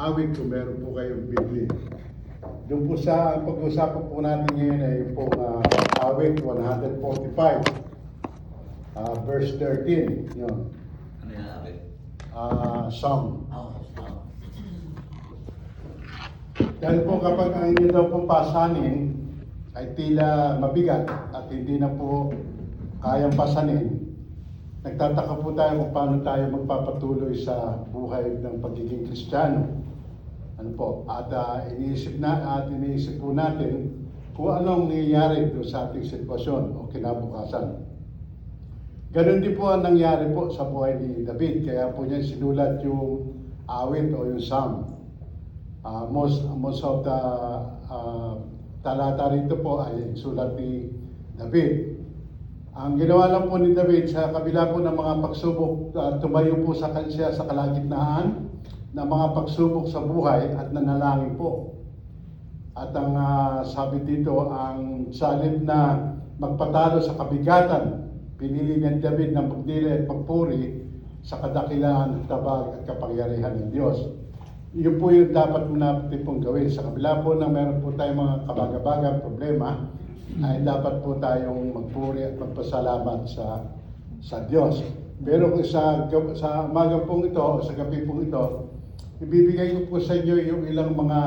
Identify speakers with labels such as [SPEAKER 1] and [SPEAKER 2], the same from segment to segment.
[SPEAKER 1] awit kung meron po kayong Biblia. Doon po sa pag-usapan po natin ngayon ay po awit 145, verse 13. Yun.
[SPEAKER 2] Ano yan, awit?
[SPEAKER 1] Psalm.
[SPEAKER 2] Oh,
[SPEAKER 1] Dahil po kapag ang inyo daw pong pasanin ay tila mabigat at hindi na po kayang pasanin, nagtataka po tayo kung paano tayo magpapatuloy sa buhay ng pagiging Kristiyano. Ano po? At iniisip po natin kung anong nangyayari doon sa ating sitwasyon o kinabukasan. Ganon din po ang nangyari po sa buhay ni David. Kaya po niya sinulat yung awit o yung psalm. Most of the talata rito po ay sulat ni David. Ang ginawa lang po ni David sa kabila po ng mga pagsubok, tumayo po sa kanya sa kalagitnaan ng mga pagsubok sa buhay at nanalangin po. At ang sabi dito, ang salib na magpatalo sa kabigatan, pinili ni David na magdili at magpuri sa kadakilaan, tabag at kapangyarihan ng Diyos. Yun po yung dapat natin pong gawin. Sa kabila po na meron po tayong mga kabagabagang problema, ay dapat po tayong magpuri at magpasalamat sa Diyos. Pero kung sa umaga pong ito o sa gabi pong ito, ibibigay ko po sa inyo yung ilang mga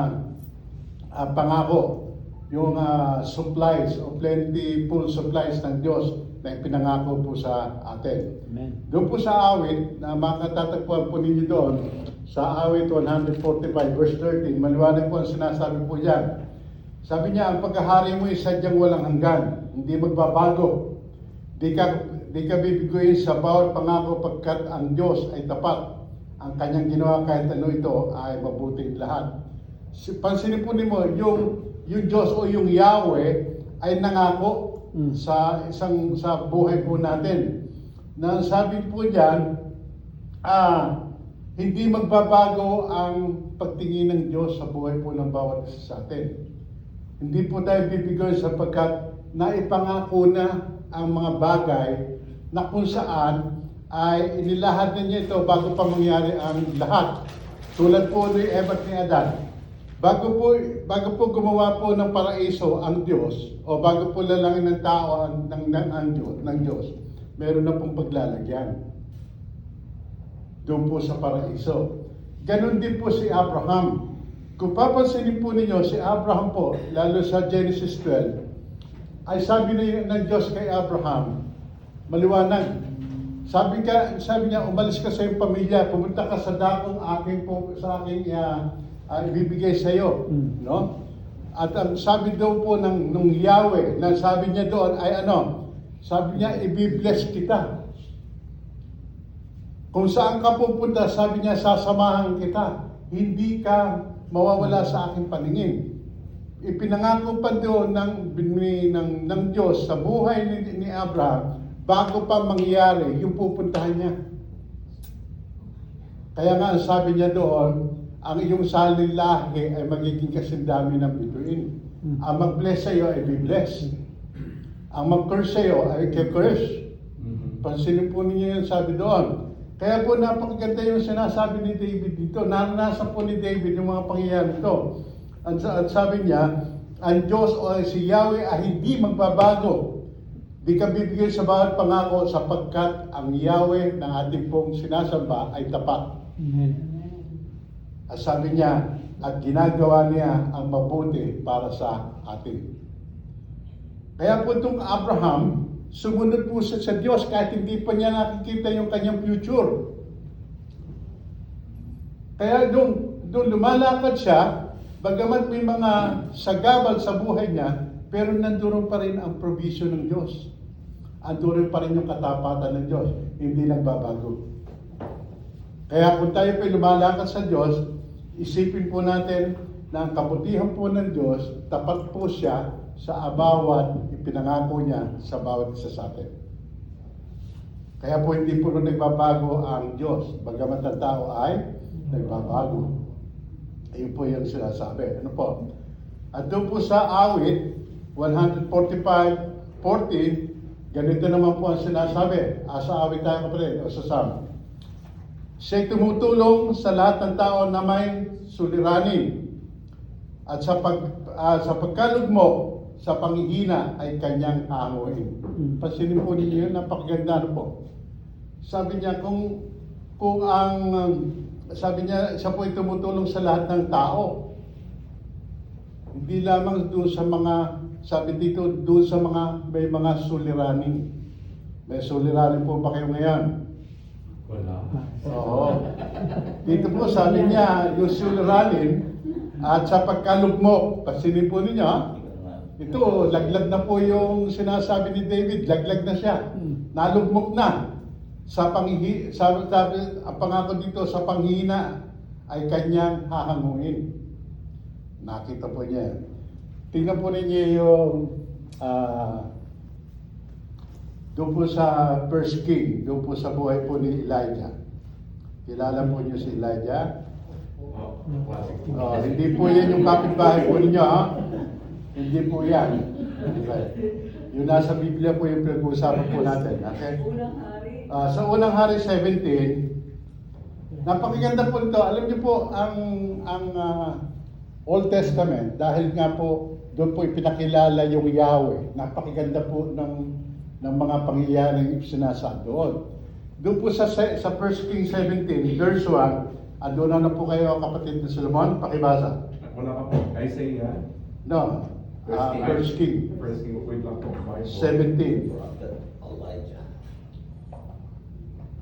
[SPEAKER 1] pangako, yung supplies o plentiful supplies ng Diyos na ipinangako po sa atin.
[SPEAKER 3] Amen.
[SPEAKER 1] Doon po sa awit na makatatagpuan po ninyo doon, sa awit 145 verse 13, maliwanag po ang sinasabi po dyan. Sabi niya, ang pagkahari mo ay sadyang walang hanggan, hindi magbabago. Di ka bibiguin sa bawat pangako pagkat ang Diyos ay tapat. Ang kanyang ginawa kahit ano ito ay mabuting lahat. Pansinin po ninyo, yung Diyos o yung Yahweh ay nangako sa buhay po natin. Na sabi po diyan, hindi magbabago ang pagtingin ng Diyos sa buhay po ng bawat isa sa atin. Hindi po tayo bibigyan sapagkat naipangako na ang mga bagay na kung saan ay inilahad na niya ito bago pa mangyari ang lahat. Tulad po ni Eva at ni Adan. Bago po gumawa po ng paraiso ang Diyos o bago po lalangin ng tao ng Diyos, meron na pong paglalagyan doon po sa paraiso. Ganon din po si Abraham. Kung papansinin po ninyo, si Abraham po, lalo sa Genesis 12, ay sabi ng Diyos kay Abraham, maliwanag. Sabi niya, umalis ka sa iyong pamilya, pumunta ka sa dakong sa aking ibibigay sa iyo, no? At ang sabi daw po ng Yahweh, na sabi niya doon ay ano? Sabi niya, i-bless kita. Kung saan ka pupunta, sabi niya, sasamahan kita. Hindi ka mawawala sa aking paningin. Ipinangako pa doon ng Diyos sa buhay ni Abraham bago pa mangyari yung pupuntahan niya. Kaya nga sabi niya doon, ang iyong saling lahi ay magiging kasindami ng bituin. Ang mag-bless sa iyo ay be-bless. Ang mag-curse sa iyo ay ke-curse. Pansinin po ninyo yung sabi doon. Kaya po napakaganda yung sinasabi ni David dito. Naranasan po ni David yung mga pangyayari ito. At sabi niya, ang Diyos o si Yahweh ay hindi magbabago. Di ka bibigyan sa bawat pangako sapagkat ang Yahweh na ating pong sinasamba ay tapat.
[SPEAKER 3] Amen.
[SPEAKER 1] At sabi niya, at ginagawa niya ang mabuti para sa atin. Kaya po itong Abraham, sumunod po sa Diyos kahit hindi pa niya nakikita yung kanyang future. Kaya doon lumalakad siya, bagamat may mga sagabal sa buhay niya, pero nandoon pa rin ang provision ng Diyos. Nandoon pa rin yung katapatan ng Diyos. Hindi nagbabago. Kaya kung tayo pa lumalakad sa Diyos, isipin po natin na ang kabutihan po ng Diyos, tapat po siya sa bawat ipinangako niya sa bawat isa sa atin. Kaya po hindi po nagbabago ang Diyos, bagamat ang tao ay nagbabago. Ayun po yung sinasabi. Ano po? At doon po sa awit 145:14, ganito naman po ang sinasabi. Sa awit tayo kapatid, o sa Psalm. Siya'y tumutulong sa lahat ng tao na may suliranin. At sa pagkalugmok, sa panghihina ay kanyang hanguin. Pansinin po ninyo yun, napakaganda na po. Sabi niya, sabi niya, siya po ay tumutulong sa lahat ng tao. Hindi lamang doon sa mga, sabi dito, doon sa mga, may mga suliranin. May suliranin po ba kayo ngayon?
[SPEAKER 2] Wala.
[SPEAKER 1] Oo. Dito po sabi niya, yung suliranin at sa pagkalugmok, pasinin po ninyo, ha? Ito, laglag na po yung sinasabi ni David, laglag na siya. Nalugmok na. Ang pangako dito, sa panghina ay kanyang hahanguin. Nakita po niya. Tingnan po ninyo yung doon po sa First King, doon po sa buhay po ni Elijah. Kilala po niyo si Elijah? Hindi po yan yung kapitbahay po ninyo, ha? Hindi po yan. Yung nasa Biblia po yung pinag-uusapan po natin. Okay? Sa unang hari 17, napakaganda po ito. Alam niyo po, ang Old Testament, dahil nga po, doon po ipinakilala yung Yahweh. Napakaganda po ng mga pangyayaring sinasabi doon. Doon po sa 1 Kings 17, verse 1, doon na po kayo, kapatid na Solomon, pakibasa.
[SPEAKER 2] Wala pa po. Isaiah.
[SPEAKER 1] No, First King.
[SPEAKER 2] First King, wait lang po.
[SPEAKER 1] 17.
[SPEAKER 3] Elijah.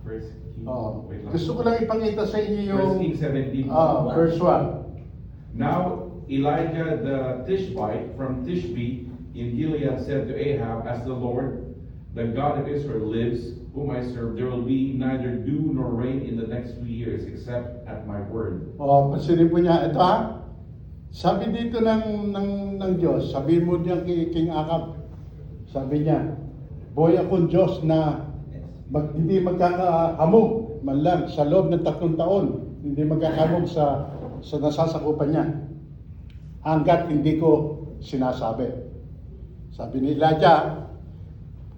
[SPEAKER 2] First King,
[SPEAKER 1] Oh.
[SPEAKER 2] wait lang.
[SPEAKER 1] Gusto ko lang ipakita sa inyo yung
[SPEAKER 2] First King 17.
[SPEAKER 1] verse 1.
[SPEAKER 2] Now Elijah the Tishbite from Tishbe in Gilead said to Ahab, as the Lord, the God of Israel lives, whom I serve, there will be neither dew nor rain in the next 2 years, except at my word.
[SPEAKER 1] Oh, pansinin po niya, ito ha. Sabi dito ng Diyos, sabihin mo diyan kay King Ahab. Sabi niya, boy akong Diyos na hindi magkakahamog man lang sa loob ng 3 taon. Hindi magkakahamog sa nasasakupan niya. Hanggat hindi ko sinasabi. Sabi ni Elijah,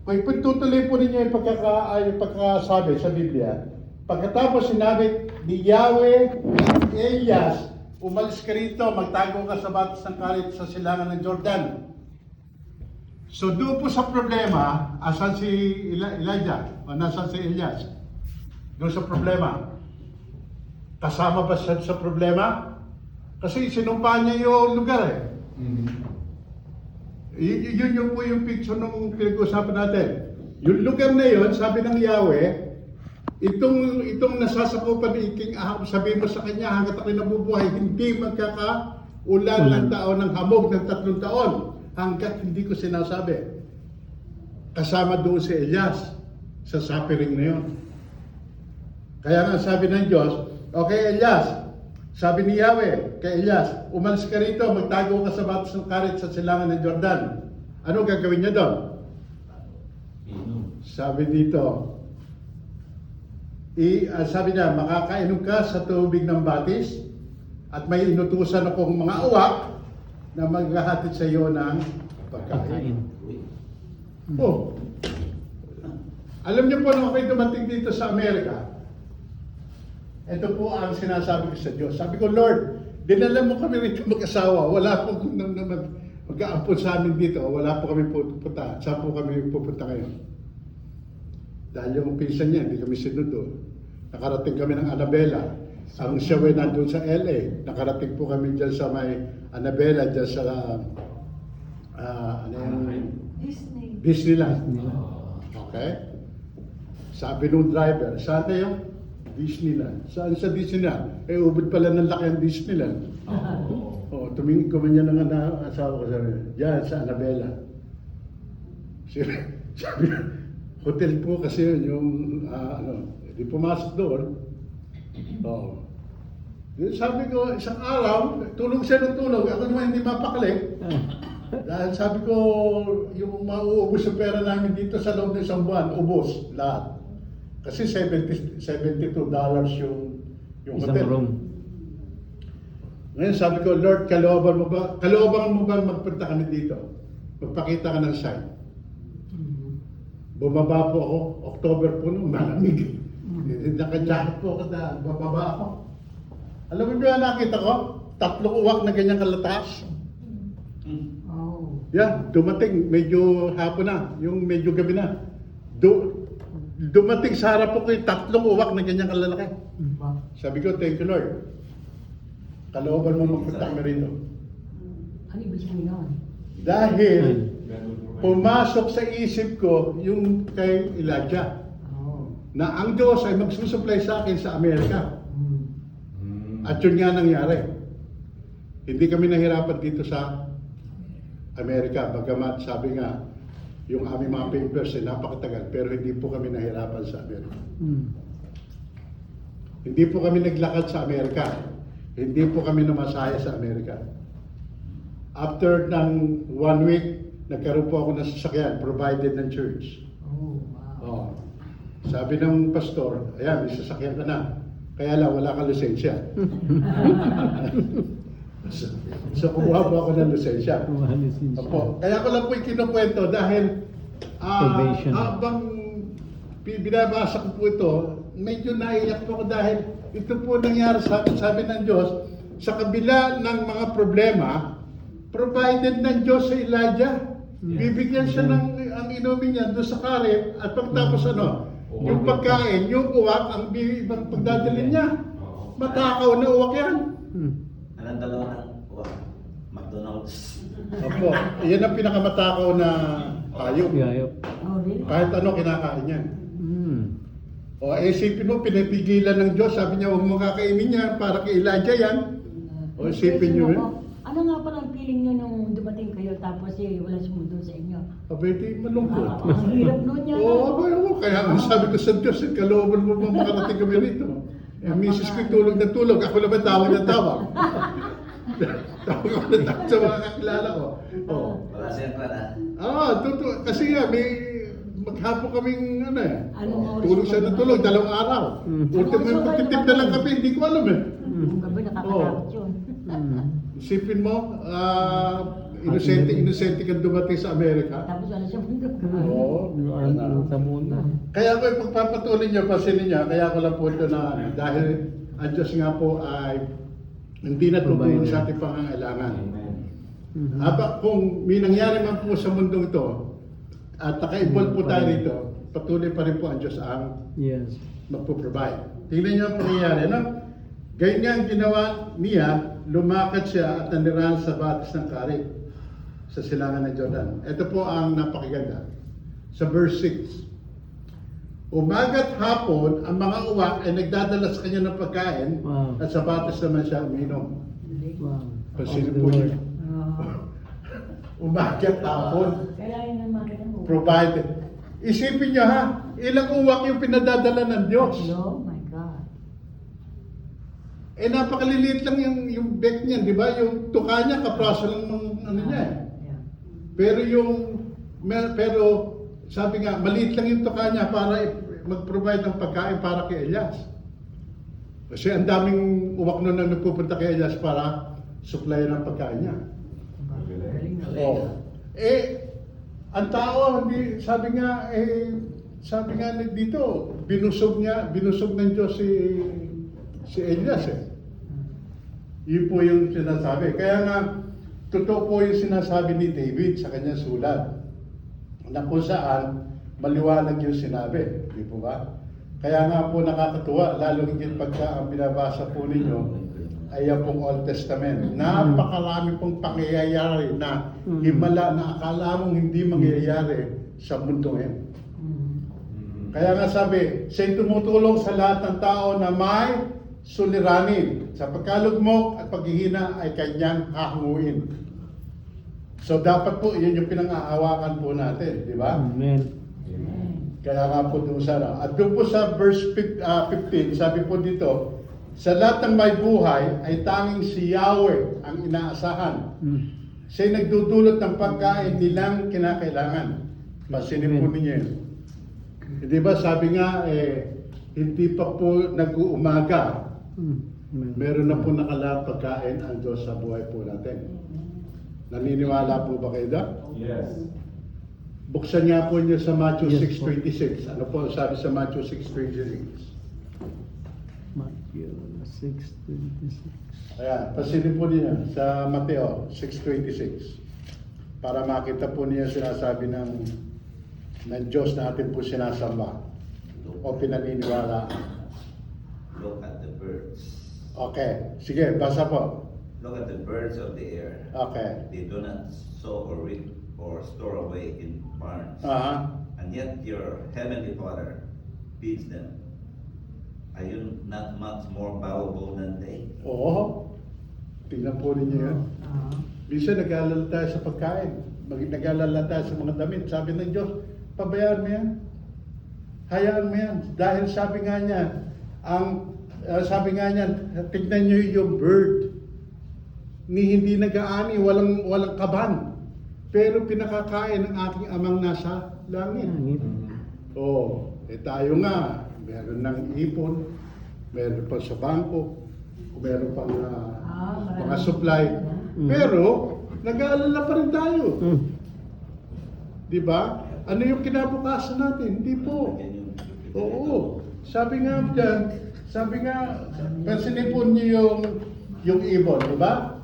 [SPEAKER 1] kung ipagtutuloy po ninyo yung pagkakasabi sa Biblia, pagkatapos sinabi ni Yahweh, Elias, umalis ka rito, magtago ka sa batas ng karit sa silangan ng Jordan. So doon po sa problema, asan si Elijah? O nasan si Elias? Doon sa problema. Kasama ba siya sa problema? Kasi sinumpa niya yung lugar eh. Yun yung po yung picture nung pinag-usapan natin. Yung lugar na yun, sabi ng Yahweh, itong nasasakupan ni King Ahab, sabi mo sa kanya, hanggat ako'y nabubuhay, hindi magkakaulan ng taon ng hamog ng 3 taon, hanggat hindi ko sinasabi. Kasama doon si Elias sa suffering na yun. Kaya nga sabi ng Diyos, okay Elias, sabi ni Yahweh kay Elias, umalis ka rito, magtago ka sa batas ng karit sa silangan ng Jordan. Ano gagawin niya doon? Sabi dito, sabi niya, makakainom ka sa tubig ng batis at may inutusan akong mga uwak na maghahatid sa iyo ng pagkain. Oh. Alam niyo po, nung ako'y dumating dito sa Amerika, ito po ang sinasabi ko sa Diyos. Sabi ko, Lord, dinala mo kami rito mag-asawa. Wala po mag-aampon sa amin dito. Wala po kami pupunta. Saan po kami pupunta ngayon? Dahil yung pinsan niya, hindi kami sinundo. Nakarating kami ng Annabella. Ang siya ay nandun sa LA. Nakarating po kami dyan sa may Annabella, dyan sa Disneyland. Okay? Sabi nung driver, saan tayo? Disneyland. Saan sa Disneyland? Ubod pala ng laki ang Disneyland. Tumingin ko man yan ng asawa ko sa diyan sa Annabella. Sabi, hotel po kasi yun, yung di pumasok doon. Sabi ko, isang araw, tulog siya ng tulog. Ako naman hindi mapakali. Dahil sabi ko, yung mauubos sa pera namin dito sa loob ng isang buwan, ubos lahat. Kasi $72 yung hotel.
[SPEAKER 4] Isang room.
[SPEAKER 1] Ngayon sabi ko, Lord, kalooban mo ba magpunta kami dito? Magpakita ka ng sign. Bumaba po ako, October po nung malamig. Naka-jacket po ako na bababa ako. Alam mo ba nakita ko? 3 uwak na ganyan kalataas.
[SPEAKER 3] Oh.
[SPEAKER 1] Yan, dumating, medyo hapon na, yung medyo gabi na. Dumating sa harap ko yung 3 uwak na ganyan kalalaki.
[SPEAKER 3] Wow.
[SPEAKER 1] Sabi ko, thank you Lord. Kalooban mo magpunta kami rito.
[SPEAKER 3] Ano ibig sabihin nun?
[SPEAKER 1] Dahil pumasok sa isip ko yung kay Elijah
[SPEAKER 3] Oh.
[SPEAKER 1] na ang Diyos ay magsusupply sa akin sa Amerika.
[SPEAKER 3] Mm.
[SPEAKER 1] At yun nga nangyari. Hindi kami nahirapan dito sa Amerika. Bagamat sabi nga, yung aming mga papers ay napakatagal, pero hindi po kami nahirapan sa Amerika. Hindi po kami naglakad sa Amerika. Hindi po kami namasaya sa Amerika. After ng 1 week, nagkaroon po ako ng sasakyan provided ng church.
[SPEAKER 3] Oh, wow.
[SPEAKER 1] Oh. Sabi ng pastor, ayan, may sasakyan ka na. Kaya lang, wala ka lisensya. so kumuha po ako ng lisensya. Opo. Kaya ko lang po ikinukwento dahil
[SPEAKER 4] Probation.
[SPEAKER 1] habang binabasa ko po ito, medyo naiyak po ako dahil ito po nangyari sa akin, sabi ng Diyos, sa kabila ng mga problema, provided ng Diyos sa Elijah. Bibigyan siya ng ang inumin niya doon sa karet at pagtapos yung pagkain, yung uwak, ang ibang pagdadalhin niya. Matakaw na uwak yan.
[SPEAKER 5] Anong dalawa ng McDonald's?
[SPEAKER 1] Opo, yan ang pinakamatakaw na hayop.
[SPEAKER 3] Oh, really?
[SPEAKER 1] Kahit ano kinakain yan. O isipin mo, pinapigilan ng Diyos, sabi niya, huwag mo kakainin niya para kay Elijah yan. O isipin niyo yun.
[SPEAKER 3] Ano nga pala ang feeling nyo nung dumating kayo tapos wala sumundo sa inyo?
[SPEAKER 1] Abay, di malungkot.
[SPEAKER 3] Ang hirap nun yan.
[SPEAKER 1] Oo, kaya ang sabi ko sa Diyos, kalooban mo bang makarating kami rito. Eh, misis ko tulog na tulog, ako naman tawag na tawag. Tawag ako na tawag sa mga kakilala ko. Oh.
[SPEAKER 5] Wala siyang para.
[SPEAKER 1] Totoo. Kasi nga, may maghapon kaming
[SPEAKER 3] Anong oras
[SPEAKER 1] tulog
[SPEAKER 3] ka
[SPEAKER 1] siya na
[SPEAKER 3] ba?
[SPEAKER 1] tulog, 2 araw. Ultimo yung pagtitip na lang kami, hindi ko alam eh.
[SPEAKER 3] Ang gabi nakakatakot yun.
[SPEAKER 1] Isipin mo, inosente kang dumating sa Amerika.
[SPEAKER 3] Tapos wala siya mundo.
[SPEAKER 1] Oo.
[SPEAKER 4] Sa muna.
[SPEAKER 1] Kaya ko pagpapatuloy niyo, pasinin niyo, kaya ko lang po ito na dahil ang Diyos nga po ay hindi natutulong sa ating pangangailangan. Aba, kung may nangyari man po sa mundong ito, at naka-involve po tayo rito, patuloy pa rin po ang Diyos ang
[SPEAKER 4] Yes.
[SPEAKER 1] magpo-provide. Tingnan niyo ang pangyayari, no? Ganyan nga ang ginawa niya, lumakad siya at nanirahan sa batas ng Karit sa silangan ng Jordan. Ito po ang napakaganda. Sa verse 6. Umaga't hapon, ang mga uwak ay nagdadala sa kanya ng pagkain
[SPEAKER 4] Wow.
[SPEAKER 1] at sa batas naman siya uminom.
[SPEAKER 4] Wow.
[SPEAKER 1] Pasino po niyo. Umaga't hapon,
[SPEAKER 3] Kaya yun ang makita mo.
[SPEAKER 1] provided. Isipin niyo ha, ilang uwak yung pinadadala ng Diyos.
[SPEAKER 3] Oh my God.
[SPEAKER 1] Eh napakaliliit lang yung bek niyan, di ba? Yung tuka niya, kapraso lang ng ano niya eh.
[SPEAKER 3] Yeah.
[SPEAKER 1] Pero sabi nga, maliit lang yung tuka niya para mag-provide ng pagkain para kay Elias. Kasi ang daming uwak nun na nagpupunta kay Elias para supply ng pagkain niya.
[SPEAKER 3] Galing na.
[SPEAKER 1] Oh. Ang tao, hindi, sabi nga dito, binusog ng Diyos si Elias eh. Yun po yung sinasabi. Kaya nga, totoo po yung sinasabi ni David sa kanyang sulat na kung saan maliwanag yung sinabi. Di po ba? Kaya nga po nakakatuwa, lalo higit pagka ang binabasa po ninyo ay ang pong Old Testament. Napakarami pong pangyayari na himala na akala mong hindi mangyayari sa mundo ngayon. Kaya nga sabi, siya'y tumutulong sa lahat ng tao na may suliranin. Sa pagkalugmok at paghihina ay kanyang hahanguin. So dapat po, yun yung pinang-aawakan po natin, di ba?
[SPEAKER 4] Amen.
[SPEAKER 1] Kaya nga po doon sana. At doon po sa verse 15, sabi po dito, sa lahat ng may buhay ay tanging si Yahweh ang inaasahan. Siya'y nagdudulot ng pagkain nilang kinakailangan. Pasinin po ninyo yun. Di ba sabi nga, hindi pa po nag-uumaga. Meron na po nakalang pagkain ang Diyos sa buhay po natin. Naniniwala po ba kayo doon?
[SPEAKER 2] Yes.
[SPEAKER 1] Buksan niya po niyo sa Matthew
[SPEAKER 4] Yes,
[SPEAKER 1] 6:26. Ano po ang sabi sa Matthew 6:26?
[SPEAKER 4] Matthew 6:26.
[SPEAKER 1] Ayan, pasilip po niya sa Mateo 6:26 para makita po niya sinasabi ng Diyos na atin po sinasamba o pinaniniwala.
[SPEAKER 5] Look at the birds.
[SPEAKER 1] Okay, sige, basa po.
[SPEAKER 5] Look at the birds of the air.
[SPEAKER 1] Okay.
[SPEAKER 5] They do not sow or reap or store away in barns.
[SPEAKER 1] Aha.
[SPEAKER 5] And yet your heavenly Father feeds them. Are you not much more valuable than they?
[SPEAKER 1] Oo. Tingnan po ninyo yun. Minsan nag-aalala tayo sa pagkain. Nag-aalala tayo sa mga damit. Sabi ng Diyos, pabayaan mo yan. Hayaan mo yan. Dahil sabi nga niya, tignan niyo yung bird. Hindi nag-aani, walang kaban. Pero pinakakain ng aking amang nasa langit. Oo. Tayo nga, meron ng ipon, meron pa sa bangko, meron pang mga supply. Pero, nag-aalala pa rin tayo. Di ba? Ano yung kinabukasan natin? Hindi po. Oo. Sabi nga dyan, pasinipon niyo yung ibon, di ba?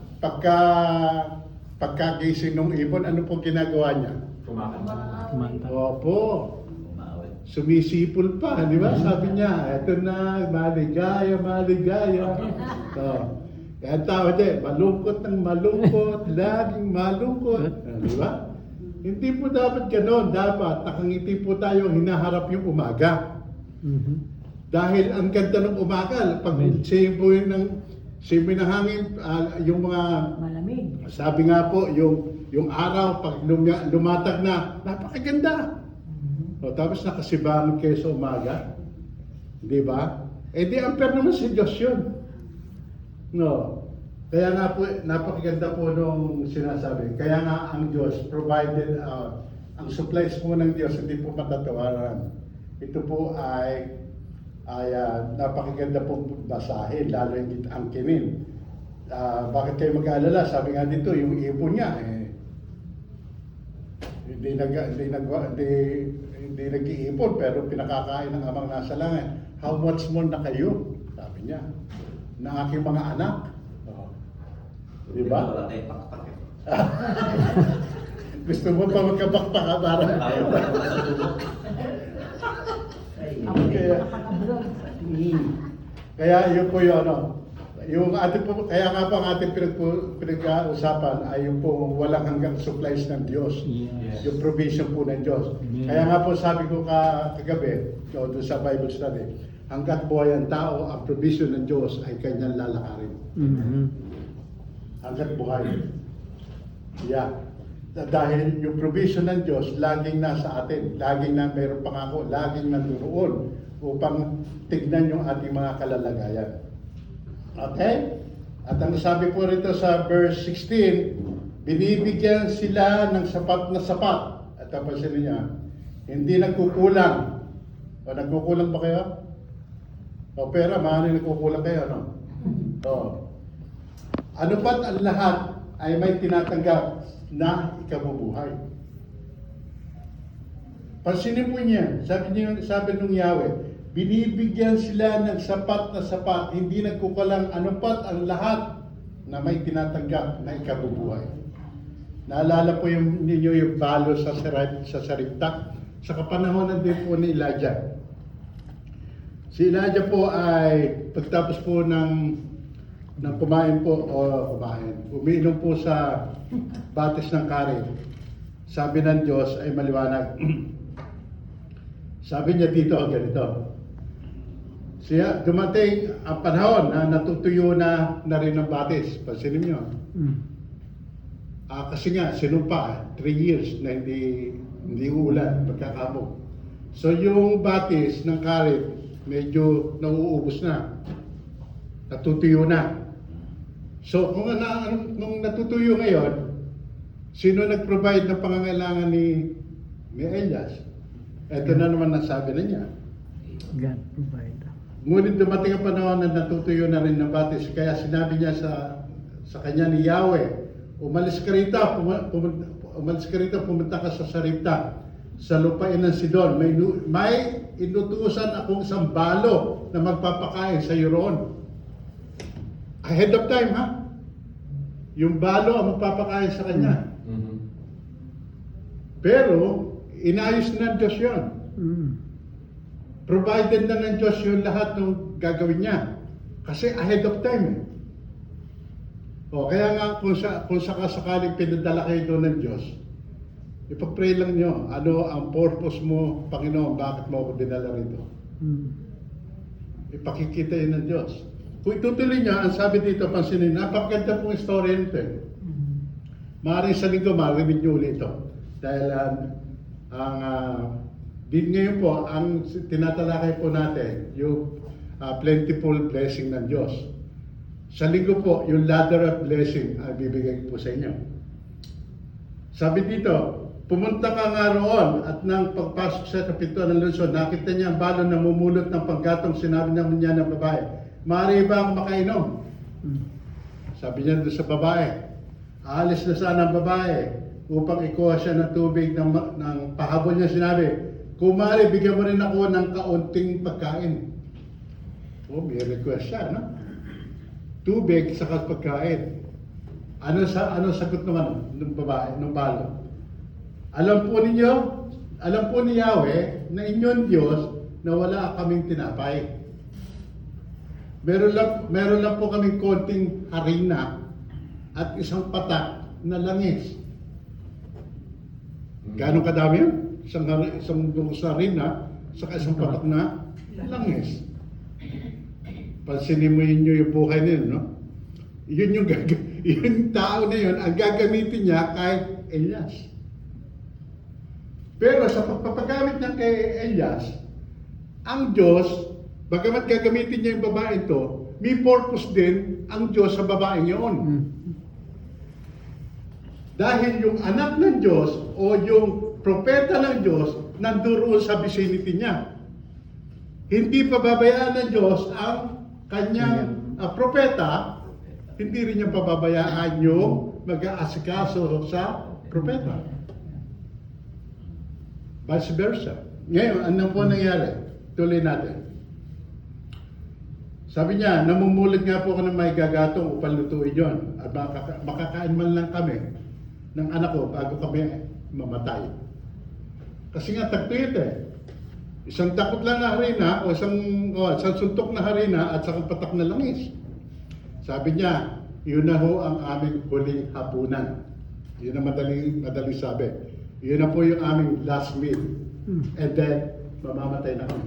[SPEAKER 1] Pagkagising ng ibon, ano po ginagawa niya?
[SPEAKER 4] Kumanta.
[SPEAKER 1] Opo.
[SPEAKER 5] Umawit.
[SPEAKER 1] Sumisipol pa, di ba? Sabi niya, eto na, maligaya, maligaya. So, kaya tao din, malungkot ng malungkot, laging malungkot. Di ba? Hindi po dapat gano'n. Dapat nakangiti po tayo hinaharap yung umaga. Dahil ang ganda ng umaga, pag simoy ng hangin, yung mga,
[SPEAKER 3] Malamig.
[SPEAKER 1] sabi nga po, yung araw, pag lumatag na, napakaganda. O, tapos nakasibangon kayo sa umaga. Di ba? Eh di ampere naman si Diyos yun. No. Kaya nga po, napakaganda po nung sinasabi. Kaya nga ang Diyos provided, ang supplies po ng Diyos hindi po matatawaran. Ito po ay napakaganda po basahin, lalo yung angkinin. Bakit kayo mag-aalala? Sabi nga dito, yung ibon niya, hindi nag-iipon, pero pinakakain ng amang nasa langit. How much more na kayo? Sabi niya, ng aking mga anak. Di ba?
[SPEAKER 5] Wala tayong pakpak eh.
[SPEAKER 1] Gusto mo pa magkabakpak ha, para?
[SPEAKER 5] Ayaw pa naman sa dulo.
[SPEAKER 3] Ako din
[SPEAKER 1] Kaya-
[SPEAKER 3] nakakablog.
[SPEAKER 1] Kaya yun po yun, yung ating po, kaya nga po ang ating pinag-uusapan ay yung po walang hanggang supplies ng Diyos.
[SPEAKER 4] Yes.
[SPEAKER 1] Yung provision po ng Diyos.
[SPEAKER 4] Amen.
[SPEAKER 1] Kaya nga po sabi ko kagabi, doon sa Bible study, hanggat buhay ang tao, ang provision ng Diyos ay kanyang lalakarin. Hanggat buhay. Yeah. Dahil yung provision ng Diyos, laging nasa atin. Laging na mayroong pangako, laging nandoon upang tignan yung ating mga kalalagayan. Okay? At ang sabi po rito sa verse 16, binibigyan sila ng sapat na sapat. At tapos niya, hindi nagkukulang. O nagkukulang ba kayo? O pera, mahal nagkukulang kayo, no? O. Ano ba't ang lahat ay may tinatanggap na ikabubuhay? Pansinin mo niya, sabi nung Yahweh, binibigyan sila ng sapat na sapat, hindi nagkukulang ano pat ang lahat na may tinatanggap na ikabubuhay. Naalala po ninyo yung balo sa Saripta sa kapanahonan din po ni Elijah. Si Elijah po ay pagtapos po ng umiinom po sa batis ng karin. Sabi ng Diyos ay maliwanag. Sabi niya dito ganito. Siya, dumating ang panahon na natutuyo na rin ang batis. Pansinin niyo. Kasi nga, sinumpa, 3 years na hindi uulan, magkakabog. So yung batis ng karit, medyo nauubos na. Natutuyo na. So kung natutuyo ngayon, sino nag-provide ng pangangailangan ni Elias? Ito na naman nasabi na niya.
[SPEAKER 4] God provide.
[SPEAKER 1] Ngunit dumating ang panahon na natutuyo na rin ng batis. Kaya sinabi niya sa kanya ni Yahweh, umalis ka rito, pumunta ka sa Saripta, sa lupain ng Sidon. May inutusan akong isang balo na magpapakain sa iyo roon. Ahead of time, ha? Yung balo ang magpapakain sa kanya.
[SPEAKER 2] Mhm.
[SPEAKER 1] Pero, inayos na ng Diyos yun.
[SPEAKER 4] Mm.
[SPEAKER 1] Provided na ng Diyos yung lahat ng gagawin niya. Kasi ahead of time eh. O, kaya nga kung sakasakaling pinadala kayo doon ng Diyos, ipag-pray lang nyo, ano ang purpose mo, Panginoon, bakit mo ako dinala rito?
[SPEAKER 4] Mm.
[SPEAKER 1] Ipakikita yun ng Diyos. Kung itutuloy nyo, ang sabi dito, pansinin, napakaganda pong story nito eh. Maaaring sa linggo, marinig nyo ulit ito. Dahil din ngayon po, ang tinatalakay po natin, yung plentiful blessing ng Diyos. Sa linggo po, yung ladder of blessing ang bibigay po sa inyo. Sabi dito, pumunta ka nga roon at nang pagpasok sa pintuan ng lungsod, nakita niya ang balon na mumulot ng panggatong sinabi naman niya ng babae, maaari ba akong makainom? Sabi niya doon sa babae, aalis na sana ang babae upang ikuha siya ng tubig ng pahabol niya sinabi, kung maaari, bigyan mo rin ako ng kaunting pagkain. Oh, may request siya, no? Tubig sa pagkain. Ano sagot ng babae, ng balo? Alam po ni Yahweh na inyong Diyos na wala kaming tinapay. Meron lang po kaming konting harina at isang patak na langis. Gaano kadami yun? Isang dungos na harina saka isang patak na langis. Pansinin mo yun yung buhay nila, no? Yung tao na yun, ang gagamitin niya kay Elias. Pero sa pagpapagamit niya kay Elias, ang Diyos, bagamat gagamitin niya yung babae ito, may purpose din ang Diyos sa babaeng yun. Dahil yung anak ng Diyos o yung propeta ng Diyos nandoon sa vicinity niya. Hindi pababayaan ng Diyos ang kanyang propeta, hindi rin niya pababayaan yung mag-aasikaso sa propeta. Vice versa. Ngayon, ano po nangyari? Tuloy natin. Sabi niya, namumulat nga po ako ng may gagatong upang lutuin yun. At makakain man lang kami ng anak ko bago kami mamatay. Kasi nga tagtuyot eh. Isang takot lang na harina o isang suntok na harina at isang patak na langis. Sabi niya, yun na ho ang aming huling hapunan. Yun ang madaling sabi. Yun na po yung aming last meal. And then, mamamatay na kami.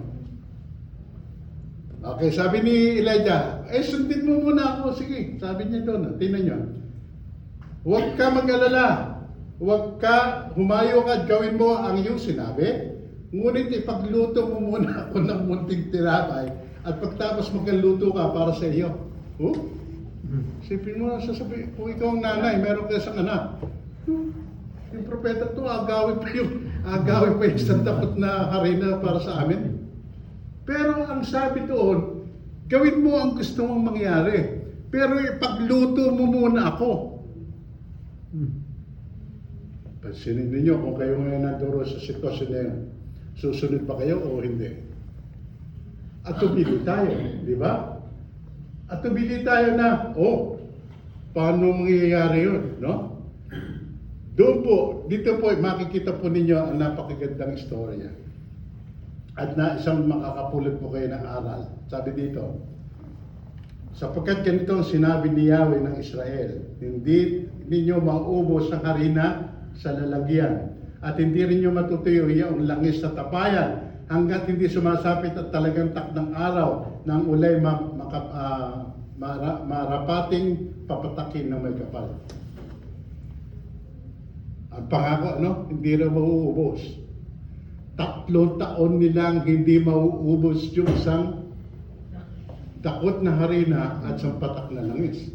[SPEAKER 1] Okay, sabi ni Elijah, sundin mo muna ako. Sige, sabi niya doon. Tingnan niyo. Huwag ka mag-alala. Huwag ka, humayo ka at gawin mo ang iyong sinabi. Ngunit ipagluto mo muna ako ng munting tinapay at pagtapos magkaluto ka para sa iyo. Oh? Sipin mo, sasabihin, kung ikaw ang nanay, meron ka isang anak. Yung propeta to, agawin pa yung isang takot na harina para sa amin. Pero ang sabi doon, gawin mo ang gusto mong mangyari. Pero ipagluto mo muna ako. Pansinin ninyo kung kayo ngayon nanduro sa sitwasyon na yun. Susunod ba kayo o hindi? At tumili tayo, di ba? At tumili tayo na, paano mangyayari yun, no? Doon po, dito po, makikita po ninyo ang napakagandang istorya. At na isang makakapulot po kayo ng aral. Sabi dito, sapagkat ganito ang sinabi ni Yahweh ng Israel, hindi ninyo mauubos ang harina sa lalagyan at hindi rin nyo matutuyo yung langis sa tapayan hanggat hindi sumasapit at talagang takdang araw ng ulay marapating papatakin ng may kapal. Ang pangako, hindi raw mauubos. 3 taon nilang hindi mauubos yung isang takot na harina at isang patak na langis.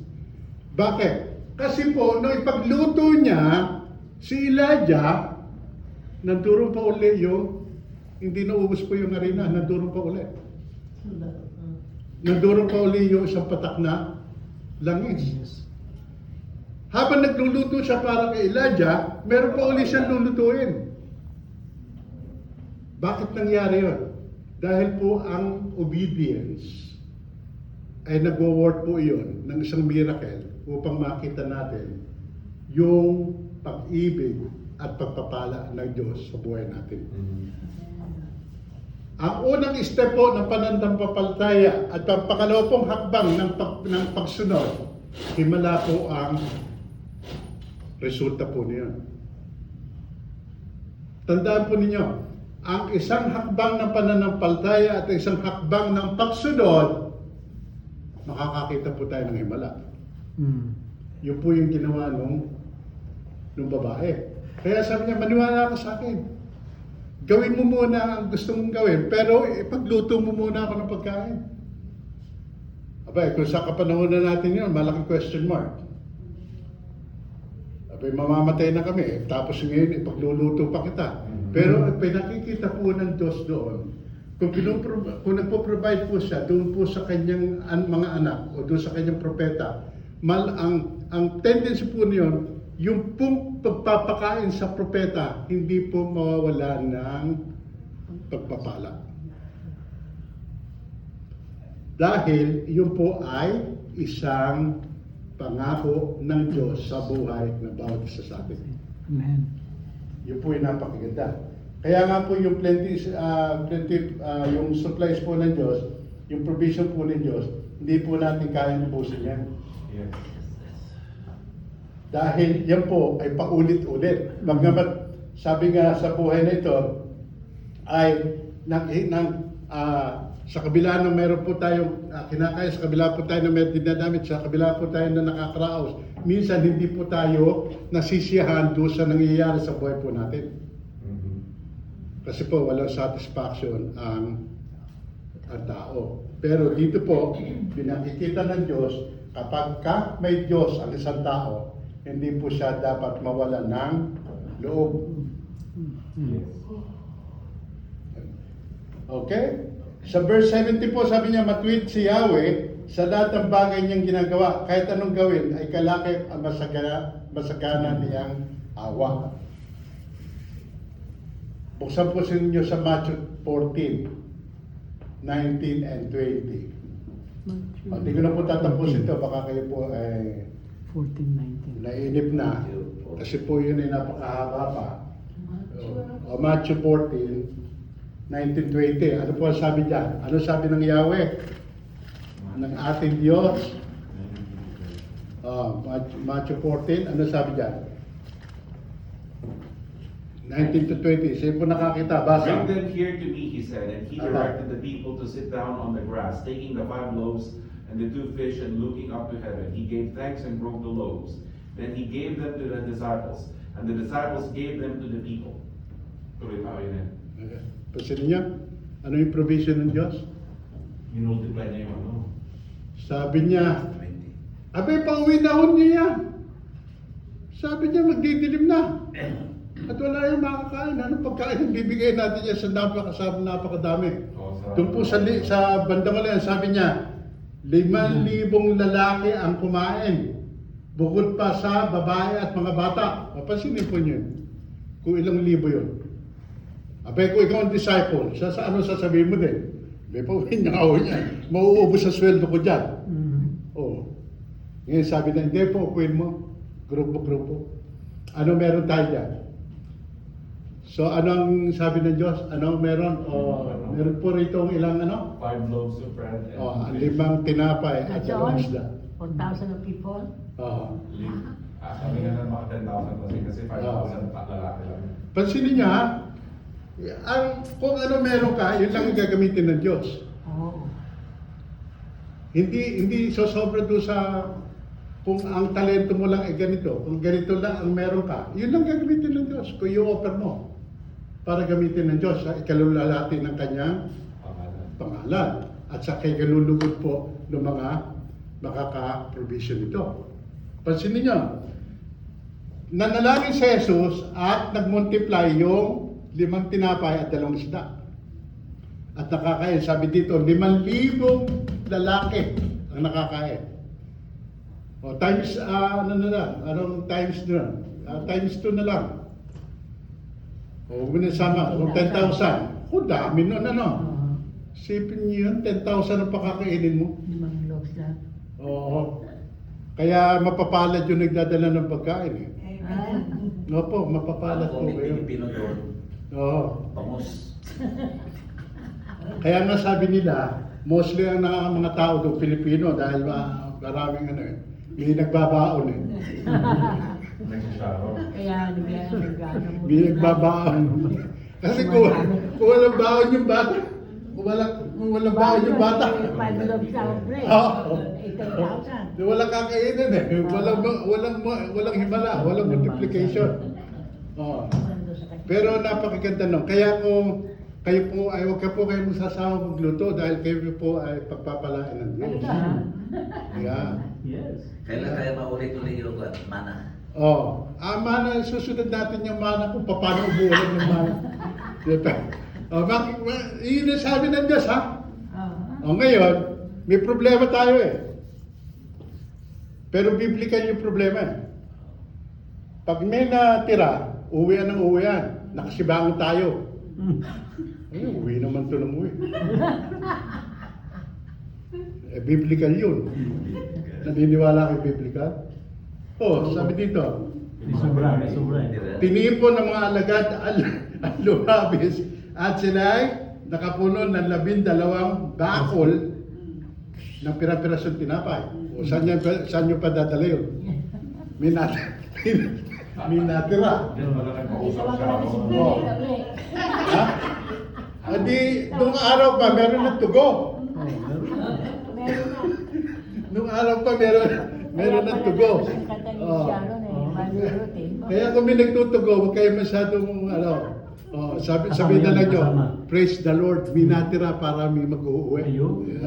[SPEAKER 1] Bakit? Kasi po, nung ipagluto niya, si Elijah, nandurong pa uli yung, hindi naubos po yung harina, nandurong pa uli. Nandurong pa uli yung isang patak na langis. Habang nagluluto siya para kay Elijah, meron pa uli siyang lulutuin. Bakit nangyari yun? Dahil po ang obedience ay nagwo-work po iyon ng isang miracle upang makita natin yung pag-ibig at pagpapala ng Diyos sa buhay natin. Ang unang step po ng pananampalataya at ang pakalawang hakbang ng pagsunod, himala po ang resulta po niyon. Tandaan po ninyo, ang isang hakbang ng pananampalataya at isang hakbang ng pagsunod, makakakita po tayo ng himala. Yun po yung ginawa nung babae. Kaya sabi niya, maniwala ka sa akin. Gawin mo muna ang gusto mong gawin, pero ipagluto mo muna ako ng pagkain. Abay, kung sa kapanahonan natin yun, malaking question mark. Abay, mamamatay na kami, tapos ngayon ipagluluto pa kita. Pero pinakikita po ng Diyos doon, kung nagpo-provide po siya doon po sa kanyang mga anak o doon sa kanyang propeta, ang tendency po niyon, yung pong pagpapakain sa propeta, hindi po mawawala ng pagpapala. Dahil yun po ay isang pangako ng Diyos sa buhay ng bawat isa sa atin.
[SPEAKER 4] Amen.
[SPEAKER 1] Yun po yung napakaganda. Kaya nga po yung yung supplies po ng Diyos, yung provision po ng Diyos, hindi po natin kayang ubusin yan.
[SPEAKER 2] Yes.
[SPEAKER 1] Dahil yan po ay paulit-ulit. Bagamat sabi nga sa buhay na ito ay sa kabila ng meron po tayong kinakaya, sa kabila po tayo na may dinadamit, sa kabila po tayo na nakakaraos, minsan hindi po tayo nasisiyahan doon sa nangyayari sa buhay po natin. Kasi po walang satisfaction ang tao. Pero dito po, pinakikita ng Diyos, kapag may Diyos ang isang tao, hindi po siya dapat mawala ng loob. Okay? Sa verse 70 po, sabi niya, matuwid si Yahweh sa lahat ng bagay niyang ginagawa. Kahit anong gawin, ay kalakip ang masagana niyang awa. Buksan po sa inyo sa Matthew 14, 19 and 20. Hindi ko na po tatapusin ito, baka kayo po ay
[SPEAKER 4] 14:19.
[SPEAKER 1] nainip na. Kasi po yun ay napakahaba pa. Matthew 14, 19-20. Ano po ang sabi dyan? Ano sabi ng Yahweh? Ng ating Diyos? Matthew 14, ano sabi dyan? 19-20. Sino po nakakita? Basa.
[SPEAKER 2] Bring them here to me, he said, and he directed the people to sit down on the grass, taking the 5 loaves and the 2 fish, and looking up to heaven. He gave thanks and broke the loaves. Then he gave them to the disciples, and the disciples gave them to the people. Tuloy pa yun eh.
[SPEAKER 1] Pasin niya, ano yung provision ng Diyos?
[SPEAKER 2] Minultiply niya yung ano.
[SPEAKER 1] Sabi niya, abay, pauwi na ho niya yan. Sabi niya, magdidilim na. At wala yung makakain. Anong pagkain ang bibigay natin niya sa napakadami? Doon po sa bandang ulan, sabi niya, 5,000 lalaki ang kumain. Bukod pa sa babae at mga bata. Papansinin po niyo kung ilang libo yun. Abay, kung ikaw ang disciple, ano sasabihin mo din? May pauwiin niya ako niya. Mauubos sa sweldo ko dyan. Oo. Ngayon sabi na, hindi po, upuin mo. Grupo-grupo. Ano meron tayo dyan? So, anong sabi ng Diyos? Ano meron? Meron po rito ilang
[SPEAKER 2] 5 loaves of bread and
[SPEAKER 1] 5 tinapay at
[SPEAKER 3] That's
[SPEAKER 1] 2
[SPEAKER 3] all?
[SPEAKER 1] isda.
[SPEAKER 3] 4,000 of people?
[SPEAKER 2] sabi nga ng mga 10,000 kasi 5,000 lalaki lang.
[SPEAKER 1] Pansinin niya, kung ano meron ka, yun lang ang gagamitin ng Diyos.
[SPEAKER 3] Oo.
[SPEAKER 1] Hindi sosobra doon sa kung ang talento mo lang ay ganito, kung ganito lang ang meron ka, yun lang gagamitin ng Diyos. Kung i-offer mo para gamitin ng Diyos sa ikalulalati ng kanyang pangalan at sa kay galulugod po ng mga makaka-provision ito. Pansinin niyo, nanalangin si Jesus at nag-multiply yung 5 tinapay at 2 isda. At nakakain, sabi dito, 5,000 lalaki ang nakakain. O, times, ano na lang, anong times na? Times 2 na lang. O, huwag mo na sama, kung 10,000. O, dami nun, ano? Sipin niyo yun, 10,000 ang pakakainin mo.
[SPEAKER 3] 5 loaves lahat.
[SPEAKER 1] Oo. Kaya mapapalad yung nagdadala ng pagkain eh.
[SPEAKER 3] Ah,
[SPEAKER 1] Opo, mapapalad po
[SPEAKER 5] Ako, may
[SPEAKER 1] kayo.
[SPEAKER 5] Pilipino doon.
[SPEAKER 1] Oo.
[SPEAKER 5] Bangus.
[SPEAKER 1] Kaya nga sabi nila, mostly ang mga tao doon Pilipino dahil maraming ano eh, may nagbabaon eh.
[SPEAKER 2] Nagsasaro.
[SPEAKER 3] kaya nag-ano mo.
[SPEAKER 1] May nagbabaon. Kasi kung walang baon yung bata, kung walang baon yung bata,
[SPEAKER 3] 5 loaves of bread.
[SPEAKER 1] Oo.
[SPEAKER 3] 8,000.
[SPEAKER 1] walang kakainin eh. Walang himala, walang multiplication. Oo. Pero napakaganda nun. Kaya kung kayo po ay huwag ka po kayo magsasama magluto dahil kayo po ay pagpapalain ng Diyos. Yeah.
[SPEAKER 4] Yes.
[SPEAKER 5] Kailan tayo maulit-ulit yung mana?
[SPEAKER 1] Oh, mana, susunod natin yung mana kung paano ubulan ng mana. Diba? Oh, yun ang sabi ng Diyos ha? O ngayon, may problema tayo eh. Pero biblical yung problema eh. Pag may natira, uwian ng uwian. Nakasibangon tayo. Ay, uwi naman ito ng uwi. Biblical yun. Naniniwala kay biblical? Oh, sabi dito,
[SPEAKER 4] Sobra, sobra.
[SPEAKER 1] tinipon ng mga alagad ang lumabis at sila ay nakapuno ng 12 bakol ng pira-pirasong tinapay. O saan nyo pa dadala yun? May natira.
[SPEAKER 2] Diyan pala nagpausap
[SPEAKER 3] Isa
[SPEAKER 2] siya.
[SPEAKER 3] lang si
[SPEAKER 1] Oo.
[SPEAKER 3] Billy.
[SPEAKER 1] Ha? Adi, nung araw pa, meron ng tugo.
[SPEAKER 3] Meron na.
[SPEAKER 1] Nung araw pa, meron ng tugo.
[SPEAKER 3] Ang kanta ni
[SPEAKER 1] Oh.
[SPEAKER 3] Sharon eh, malurutin.
[SPEAKER 1] Kaya kung may nagtutugo, huwag kayo masyadong, sabi na lang nyo, praise the Lord, may natira para may mag-uuwi.
[SPEAKER 4] Ayun.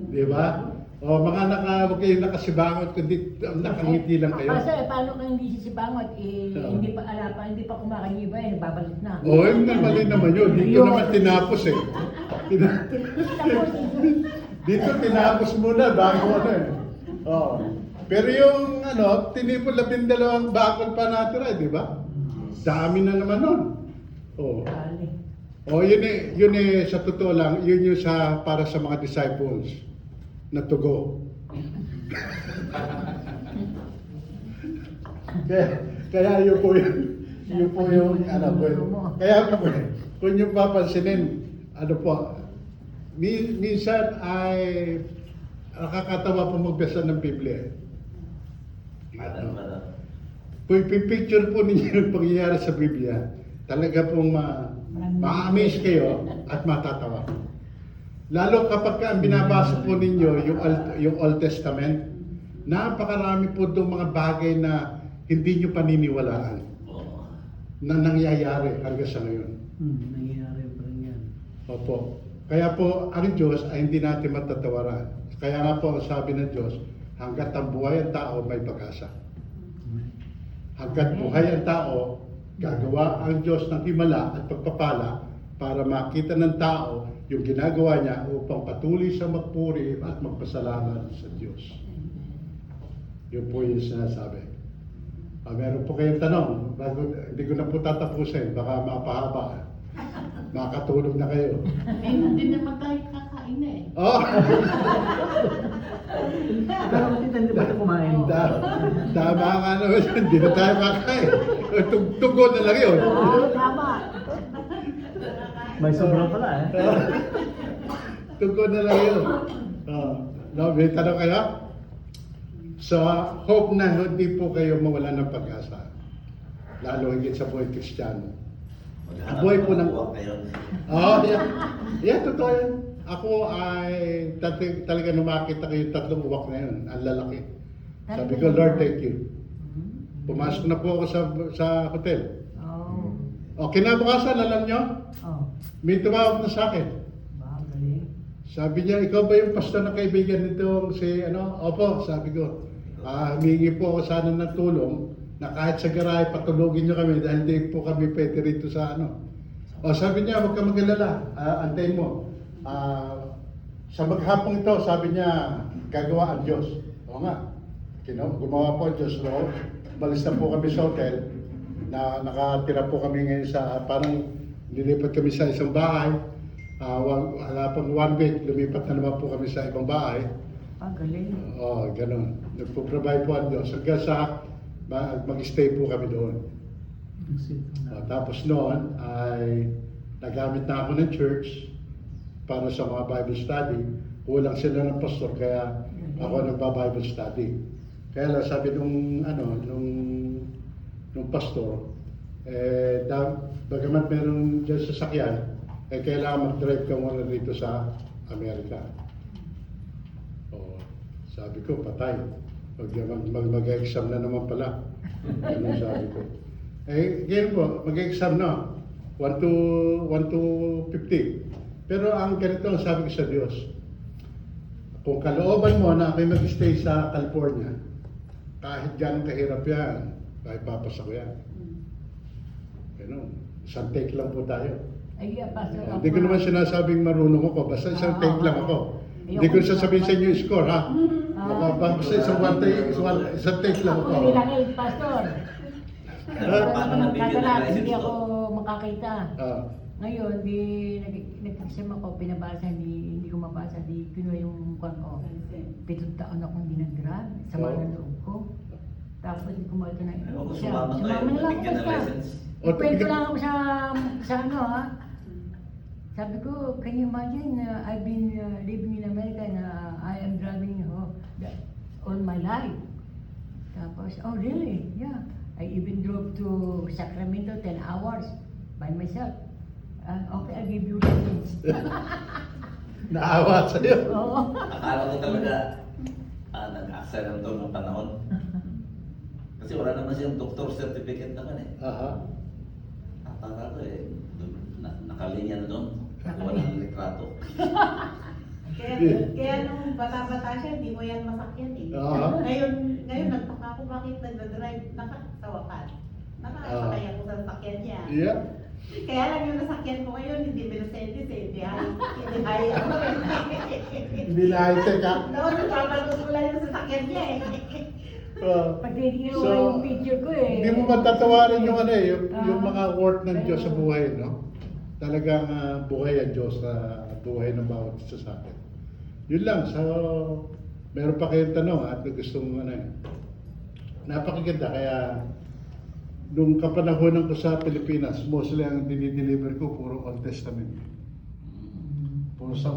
[SPEAKER 1] Di ba? O, huwag kayong nakasibangot, kundi nakangiti lang kayo.
[SPEAKER 3] Pastor, paano kung hindi sisibangot?
[SPEAKER 1] Oo.
[SPEAKER 3] Hindi pa kumakagiba eh, nagbabalik na.
[SPEAKER 1] O, yun na mali naman yun. Dito naman tinapos eh.
[SPEAKER 3] Tapos,
[SPEAKER 1] Dito tinapos muna bago ano eh. Oh. Pero yung tinipon 12 bakol pa natira, di ba? Dami na naman nun. Oh.
[SPEAKER 3] dali.
[SPEAKER 1] Oh, yun eh, sa totoo lang, yun yung para sa mga disciples na tugo. kaya yun po yung kaya kung yung papansinin, minsan ay nakakatawa po magbasa ng Biblia. Kung ipipicture po ninyo yung pangyayari sa Biblia, talaga pong ma-amaze kayo at matatawa. Lalo kapag ang binabasa po ninyo yung Old Testament, napakarami po doon mga bagay na hindi nyo paniniwalaan na nangyayari hanggang sa ngayon.
[SPEAKER 4] Nangyayari pa rin yan.
[SPEAKER 1] Opo. Kaya po, ang Diyos ay hindi natin matatawaran. Kaya nga po, ang sabi ng Diyos, hanggat ang buhay ang tao, may pag-asa. Hanggat buhay ang tao, gagawa ang Diyos ng himala at pagpapala para makita ng tao yung ginagawa niya upang patuloy sa magpuri at magpasalamat sa Diyos. Yun po yung sinasabi. Meron po kayong tanong, hindi ko na po tatapusin, baka mapahaba. Makatulog na kayo.
[SPEAKER 6] Eh, hindi naman tayo kakain eh.
[SPEAKER 1] Oh!
[SPEAKER 4] Pero hindi ba ito kumain?
[SPEAKER 1] Tama nga naman, hindi na tayo kakain. Tugod na lang yun.
[SPEAKER 3] Tama.
[SPEAKER 4] May sobra pala eh.
[SPEAKER 1] Tugod na lang yun. May tanong kayo? Sa hope na hindi po kayo mawala ng pag-asa. Lalo higit sa buhay Kristiyano. Buhay po ng... Yeah, totoo yan. Ako ay talaga numakita ko yung 3 uwak na yun. Ang lalaki. Sabi ko, Lord, thank you. Pumasok na po ako sa hotel.
[SPEAKER 3] Oh.
[SPEAKER 1] O, kinabukasan, alam nyo?
[SPEAKER 3] Oh.
[SPEAKER 1] May tumawag na sa akin.
[SPEAKER 3] Magaling.
[SPEAKER 1] Sabi niya, ikaw ba yung pastor na kaibigan nitong si Opo, sabi ko. Humingi po ako sana ng tulong na kahit sa garahe patulogin niyo kami dahil di po kami pwede rito sa O sabi niya, huwag ka mag-alala, antayin mo. Sa maghapong ito, sabi niya, gagawa ang Diyos. Oo nga, gumawa po ang Diyos. No? Balis na po kami sa hotel, na nakatira po kami ngayon sa, parang nilipat kami sa isang bahay. Wala pang 1 week, lumipat na naman po kami sa ibang bahay.
[SPEAKER 3] Galing.
[SPEAKER 1] Ganun. Nagpo-provide po ang Diyos. Hanggang sa mag-stay po kami doon. Tapos noon ay nagamit na ako ng church para sa mga Bible study. Kulang sila ng pastor kaya ako nagba-Bible study. Kaya lang sabi nung pastor, bagamat meron dyan sasakyan, kailangan mag-drive ka muna dito sa Amerika. Sabi ko, patay. Mag-exam na naman pala. Ganun sabi ko. Ngayon po, mag-exam na. 1 to 50. Pero ang ganito ang sabi ko sa Diyos, kung kalooban mo na ako'y mag-stay sa California, kahit gano'ng kahirap yan, kahit papasa ko yan. Ganun. Isang take lang po tayo.
[SPEAKER 3] Ay, Pastor.
[SPEAKER 1] Hindi ko naman sinasabing marunong ako, basta isang take lang ako. Hindi ko sasabihin sa inyo yung score, ha? Basta isang take lang ako.
[SPEAKER 3] Ako lang Pastor.
[SPEAKER 5] Paano nabigyan ng
[SPEAKER 3] Katalas, hindi
[SPEAKER 5] license
[SPEAKER 3] ako
[SPEAKER 5] to?
[SPEAKER 3] makakita.
[SPEAKER 1] Ah.
[SPEAKER 3] Ngayon, nag-exam ako, pinabasa, hindi ko mabasa, di kinuha yung kwan ko. 7 taon akong hindi nag-grab, sama ng loob ko. Tapos hindi ko makato na
[SPEAKER 5] Ewan ko,
[SPEAKER 3] siya.
[SPEAKER 5] sumama kayo,
[SPEAKER 3] Sumama na lang
[SPEAKER 5] nabigyan ng
[SPEAKER 3] ako
[SPEAKER 5] license.
[SPEAKER 3] Ikwento lang ako sa ano ha. Sabi ko, can you imagine, I've been living in America and I am driving all my life. Tapos, oh really? Yeah. I even drove to Sacramento 10 hours by myself. Okay, I'll give you license.
[SPEAKER 1] Naawa sa'yo.
[SPEAKER 3] Oo.
[SPEAKER 5] Akala ko talaga, nag-accident to ng panahon. Kasi wala naman siyang doctor certificate naman eh.
[SPEAKER 1] Aha.
[SPEAKER 5] Akala ko nakalinya na doon. Walang litrato.
[SPEAKER 7] Kaya nung bata-bata siya, hindi mo yan masakyan eh. Ngayon nagtaka ako bakit nagdadrive sa wakas. Nakakasakay ako sa sasakyan niya.
[SPEAKER 1] Yeah.
[SPEAKER 7] Kaya lang yung nasakyan ko ngayon, hindi Mercedes eh. Hindi high ano eh.
[SPEAKER 1] Hindi na high-tech, ha?
[SPEAKER 7] Noon, nagpapalagos ko lang yung sasakyan niya eh.
[SPEAKER 3] Pag ginawa yung picture ko eh.
[SPEAKER 1] Hindi mo matatawarin yung yung mga work ng Diyos sa buhay, no? Talagang buhay ang Diyos sa buhay ng bawat isa sa atin. Yun lang. So, meron pa kayong tanong at gustong napakaganda. Kaya, nung kapanahonan ko sa Pilipinas, mostly ang dinideliver ko, puro Old Testament. Puro sa